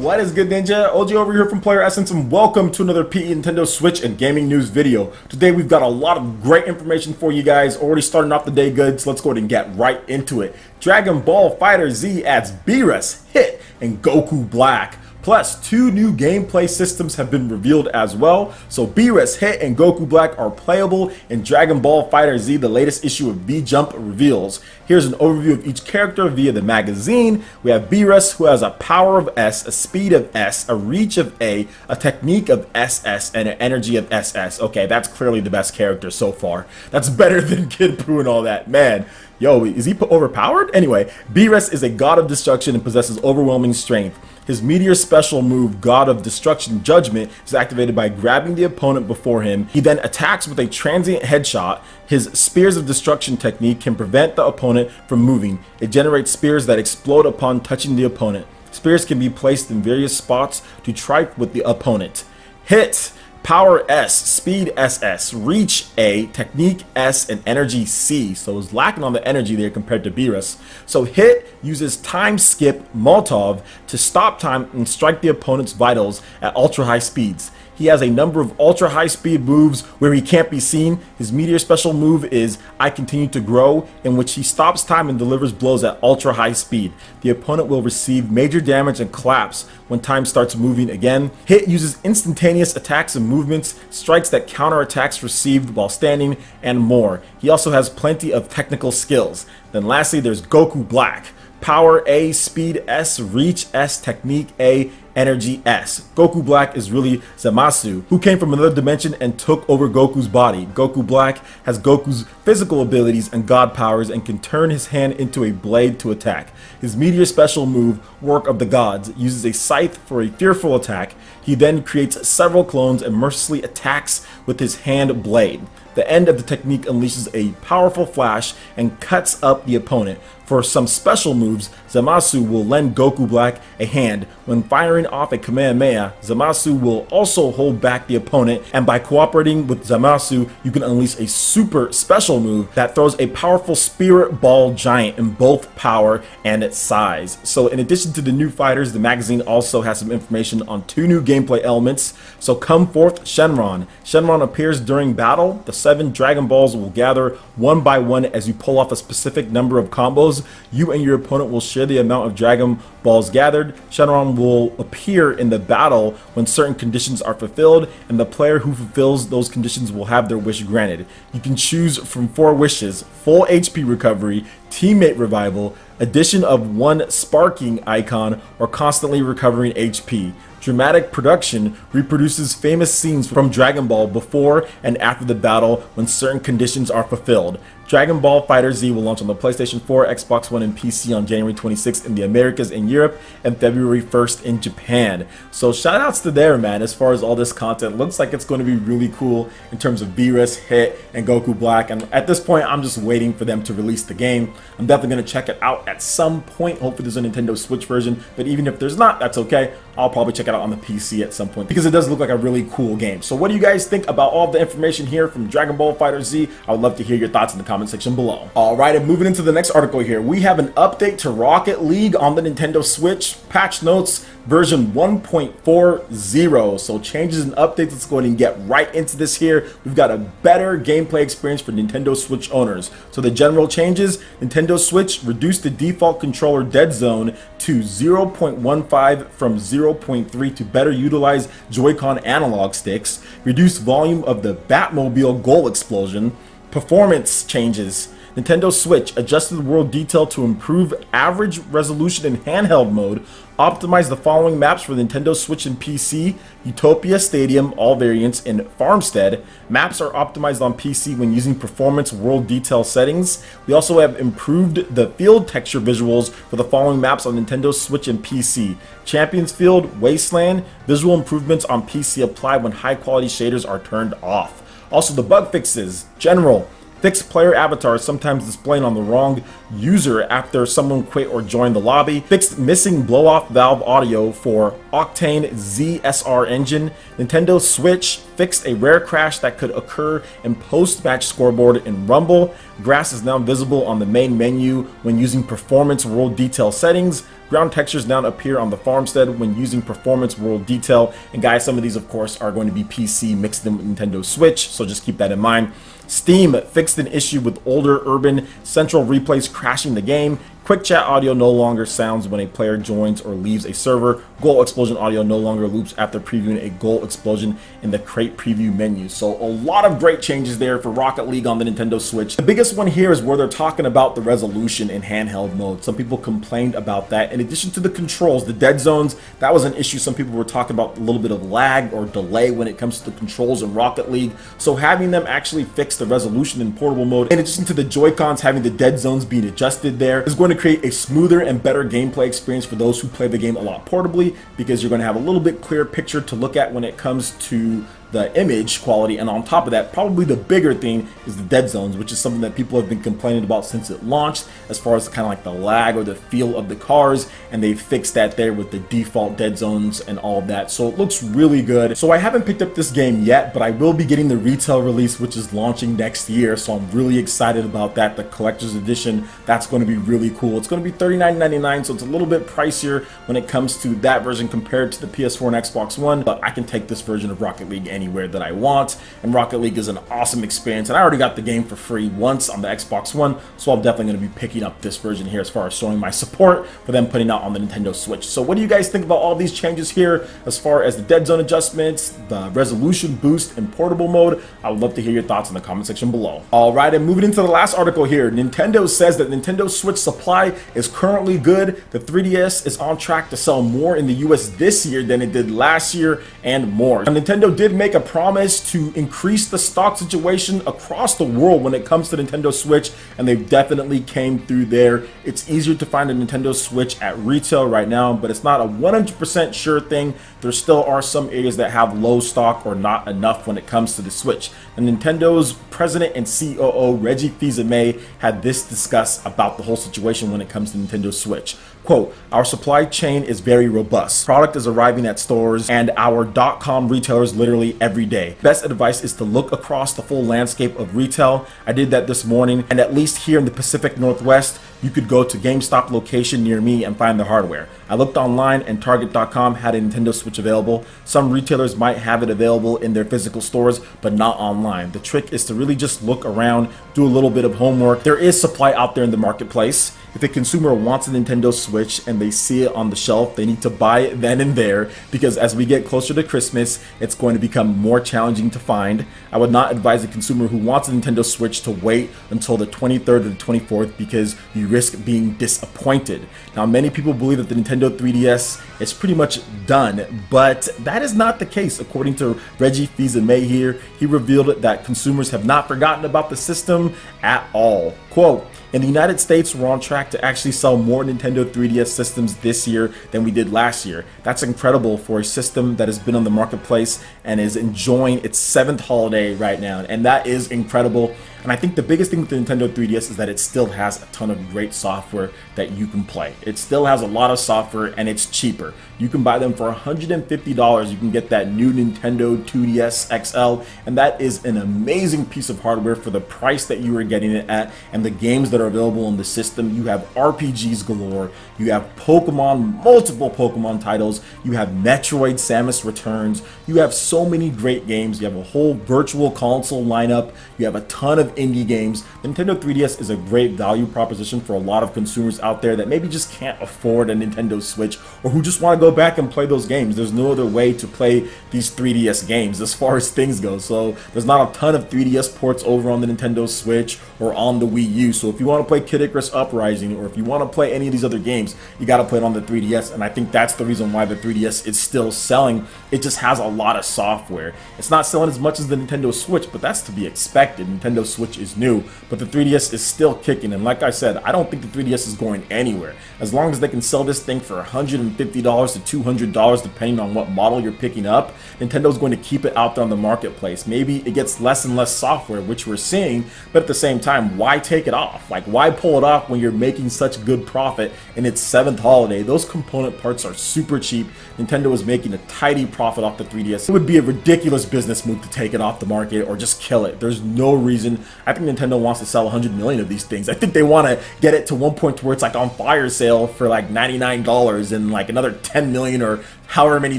What is good, Ninja? OG over here from Player Essence, and welcome to another PE Nintendo Switch and gaming news video. Today we've got a lot of great information for you guys. Already starting off the day good, so let's go ahead and get right into it. Dragon Ball FighterZ adds Beerus, Hit, and Goku Black. Plus, 2 new gameplay systems have been revealed as well. So Beerus, Hit, and Goku Black are playable in Dragon Ball FighterZ, the latest issue of V-Jump reveals. Here's an overview of each character via the magazine. We have Beerus, who has a power of S, a speed of S, a reach of A, a technique of SS, and an energy of SS. Okay, that's clearly the best character so far. That's better than Kid Buu and all that. Man, yo, is he overpowered? Anyway, Beerus is a god of destruction and possesses overwhelming strength. His meteor special move, God of Destruction Judgment, is activated by grabbing the opponent before him. He then attacks with a transient headshot. His Spears of Destruction technique can prevent the opponent from moving. It generates spears that explode upon touching the opponent. Spears can be placed in various spots to trike with the opponent. Hit. Power S, Speed SS, Reach A, Technique S, and Energy C. So it's lacking on the energy there compared to Beerus. So Hit uses Time Skip Molotov to stop time and strike the opponent's vitals at ultra high speeds. He has a number of ultra high speed moves where he can't be seen. His meteor special move is I Continue to Grow, in which he stops time and delivers blows at ultra high speed. The opponent will receive major damage and collapse when time starts moving again. Hit uses instantaneous attacks and movements, strikes that counter attacks received while standing, and more. He also has plenty of technical skills. Then lastly, there's Goku Black. Power A, Speed S, Reach S, Technique A, Energy S. Goku Black is really Zamasu, who came from another dimension and took over Goku's body. Goku Black has Goku's physical abilities and god powers and can turn his hand into a blade to attack. His meteor special move, Work of the Gods, uses a scythe for a fearful attack. He then creates several clones and mercilessly attacks with his hand blade. The end of the technique unleashes a powerful flash and cuts up the opponent. For some special moves, Zamasu will lend Goku Black a hand. When firing off a Kamehameha, Zamasu will also hold back the opponent, and by cooperating with Zamasu, you can unleash a super special move that throws a powerful spirit ball giant in both power and its size. So in addition to the new fighters, the magazine also has some information on 2 new gameplay elements. So come forth Shenron. Shenron appears during battle. The 7 Dragon Balls will gather one by one as you pull off a specific number of combos. You and your opponent will share the amount of Dragon Balls gathered. Shenron will appear in the battle when certain conditions are fulfilled, and the player who fulfills those conditions will have their wish granted. You can choose from 4 wishes: full HP recovery, teammate revival, addition of 1 sparking icon, or constantly recovering HP. Dramatic production reproduces famous scenes from Dragon Ball before and after the battle when certain conditions are fulfilled. Dragon Ball FighterZ will launch on the PlayStation 4, Xbox One, and PC on January 26th in the Americas and Europe, and February 1st in Japan. So shoutouts to there, man, as far as all this content. Looks like it's going to be really cool in terms of Beerus, Hit, and Goku Black. And at this point, I'm just waiting for them to release the game. I'm definitely going to check it out at some point. Hopefully there's a Nintendo Switch version, but even if there's not, that's okay. I'll probably check it out on the PC at some point because it does look like a really cool game. So what do you guys think about all the information here from Dragon Ball FighterZ? I would love to hear your thoughts in the comment section below. Alright, and moving into the next article here, we have an update to Rocket League on the Nintendo Switch. Patch notes version 1.40. So changes and updates. Let's go ahead and get right into this here. We've got a better gameplay experience for Nintendo Switch owners. So the general changes: Nintendo Switch reduced the default controller dead zone to 0.15 from 0.3 to better utilize Joy-Con analog sticks. Reduced volume of the Batmobile goal explosion. Performance changes: Nintendo Switch adjusted the world detail to improve average resolution in handheld mode. Optimize the following maps for Nintendo Switch and PC: Utopia Stadium, all variants, and Farmstead. Maps are optimized on PC when using performance world detail settings. We also have improved the field texture visuals for the following maps on Nintendo Switch and PC: Champions Field, Wasteland. Visual improvements on PC apply when high quality shaders are turned off. Also, the bug fixes: General, fixed player avatars sometimes displaying on the wrong user after someone quit or joined the lobby, fixed missing blow-off valve audio for Octane ZSR engine. Nintendo Switch fixed a rare crash that could occur in post-match scoreboard in Rumble. Grass is now visible on the main menu when using performance world detail settings. Ground textures now appear on the farmstead when using performance world detail. And guys, some of these of course are going to be PC mixed in with Nintendo Switch, so just keep that in mind. Steam fixed an issue with older urban central replays crashing the game. Quick chat audio no longer sounds when a player joins or leaves a server. Goal explosion audio no longer loops after previewing a goal explosion in the crate preview menu. So a lot of great changes there for Rocket League on the Nintendo Switch. The biggest one here is where they're talking about the resolution in handheld mode. Some people complained about that. In addition to the controls, the dead zones, that was an issue. Some people were talking about a little bit of lag or delay when it comes to the controls in Rocket League. So having them actually fix the resolution in portable mode, in addition to the Joy-Cons having the dead zones being adjusted there, is going to create a smoother and better gameplay experience for those who play the game a lot portably, because you're going to have a little bit clearer picture to look at when it comes to the image quality. And on top of that, probably the bigger thing is the dead zones, which is something that people have been complaining about since it launched, as far as kind of like the lag or the feel of the cars, and they fixed that there with the default dead zones and all of that. So it looks really good. So I haven't picked up this game yet, but I will be getting the retail release, which is launching next year, so I'm really excited about that. The collector's edition, that's going to be really cool. It's going to be $39.99, so it's a little bit pricier when it comes to that version compared to the PS4 and Xbox One, but I can take this version of Rocket League anywhere that I want, and Rocket League is an awesome experience, and I already got the game for free once on the Xbox One, so I'm definitely going to be picking up this version here as far as showing my support for them putting out on the Nintendo Switch. So what do you guys think about all these changes here as far as the dead zone adjustments, the resolution boost in portable mode? I would love to hear your thoughts in the comment section below. Alright, and moving into the last article here, Nintendo says that Nintendo Switch supply is currently good. The 3DS is on track to sell more in the US this year than it did last year and more. Now, Nintendo did make a promise to increase the stock situation across the world when it comes to Nintendo Switch, and they definitely came through there. It's easier to find a Nintendo Switch at retail right now, but it's not a 100% sure thing. There still are some areas that have low stock or not enough when it comes to the Switch. And Nintendo's president and COO Reggie Fils-Aimé had this discuss about the whole situation when it comes to Nintendo Switch. Quote, "Our supply chain is very robust. Product is arriving at stores and our .com retailers literally every day. Best advice is to look across the full landscape of retail. I did that this morning, and at least here in the Pacific Northwest, you could go to GameStop location near me and find the hardware. I looked online and Target.com had a Nintendo Switch available. Some retailers might have it available in their physical stores, but not online. The trick is to really just look around, do a little bit of homework. There is supply out there in the marketplace. If a consumer wants a Nintendo Switch and they see it on the shelf, they need to buy it then and there, because as we get closer to Christmas, it's going to become more challenging to find. I would not advise a consumer who wants a Nintendo Switch to wait until the 23rd or the 24th, because you risk being disappointed. Now, many people believe that the Nintendo 3DS is pretty much done, but that is not the case. According to Reggie Fils-Aimé here, he revealed that consumers have not forgotten about the system at all. Quote, "In the United States, we're on track to actually sell more Nintendo 3DS systems this year than we did last year. That's incredible for a system that has been on the marketplace and is enjoying its 7th holiday right now, and that is incredible." And I think the biggest thing with the Nintendo 3DS is that it still has a ton of great software that you can play. It still has a lot of software, and it's cheaper. You can buy them for $150. You can get that new Nintendo 2DS XL, and that is an amazing piece of hardware for the price that you are getting it at, and the games that are available on the system. You have RPGs galore, you have Pokemon, multiple Pokemon titles, you have Metroid Samus Returns, you have so many great games, you have a whole virtual console lineup, you have a ton of indie games. The Nintendo 3DS is a great value proposition for a lot of consumers out there that maybe just can't afford a Nintendo Switch, or who just want to go back and play those games. There's no other way to play these 3DS games as far as things go, so there's not a ton of 3DS ports over on the Nintendo Switch or on the Wii U. So if you want to play Kid Icarus Uprising, or if you want to play any of these other games, you got to play it on the 3DS. And I think that's the reason why the 3DS is still selling. It just has a lot of software. It's not selling as much as the Nintendo Switch, but that's to be expected. Nintendo Switch is new, but the 3DS is still kicking. And like I said, I don't think the 3DS is going anywhere. As long as they can sell this thing for $150 to $200, depending on what model you're picking up, Nintendo's going to keep it out there on the marketplace. Maybe it gets less and less software, which we're seeing, but at the same time, why take it off? Like, why pull it off when you're making such good profit in its 7th holiday? Those component parts are super cheap. Nintendo is making a tidy profit off the 3DS. It would be a ridiculous business move to take it off the market or just kill it. There's no reason. I think Nintendo wants to sell 100 million of these things. I think they want to get it to one point to where it's like on fire sale for like $99 and like another 10 million or however many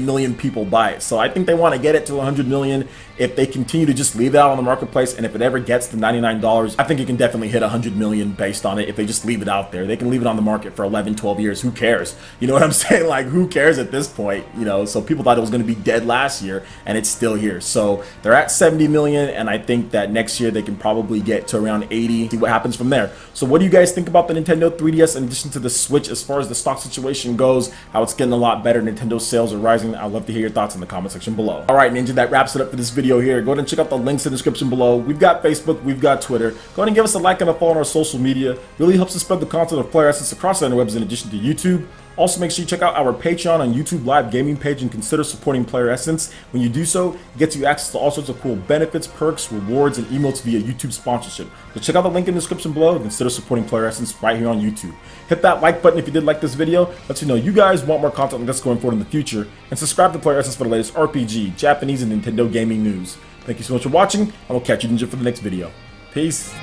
million people buy it. So I think they want to get it to 100 million. If they continue to just leave it out on the marketplace, and if it ever gets to $99, I think it can definitely hit 100 million based on it. If they just leave it out there, they can leave it on the market for 11, 12 years. Who cares? You know what I'm saying? Like, who cares at this point? You know, so people thought it was going to be dead last year, and it's still here. So they're at 70 million, and I think that next year they can probably get to around 80. See what happens from there. So what do you guys think about the Nintendo 3DS in addition to the Switch as far as the stock situation goes? How it's getting a lot better. Nintendo sales are rising. I'd love to hear your thoughts in the comment section below. All right, Ninja, that wraps it up for this video here. Go ahead and check out the links in the description below. We've got Facebook, we've got Twitter. Go ahead and give us a like and a follow on our social media. Really helps us spread the content of Player Essence across the interwebs in addition to YouTube. Also, make sure you check out our Patreon and YouTube Live gaming page and consider supporting Player Essence. When you do so, it gets you access to all sorts of cool benefits, perks, rewards, and emotes via YouTube sponsorship. So check out the link in the description below and consider supporting Player Essence right here on YouTube. Hit that like button if you did like this video. Lets you know you guys want more content like this going forward in the future. And subscribe to Player Essence for the latest RPG, Japanese, and Nintendo gaming news. Thank you so much for watching, and we'll catch you, Ninja, for the next video. Peace.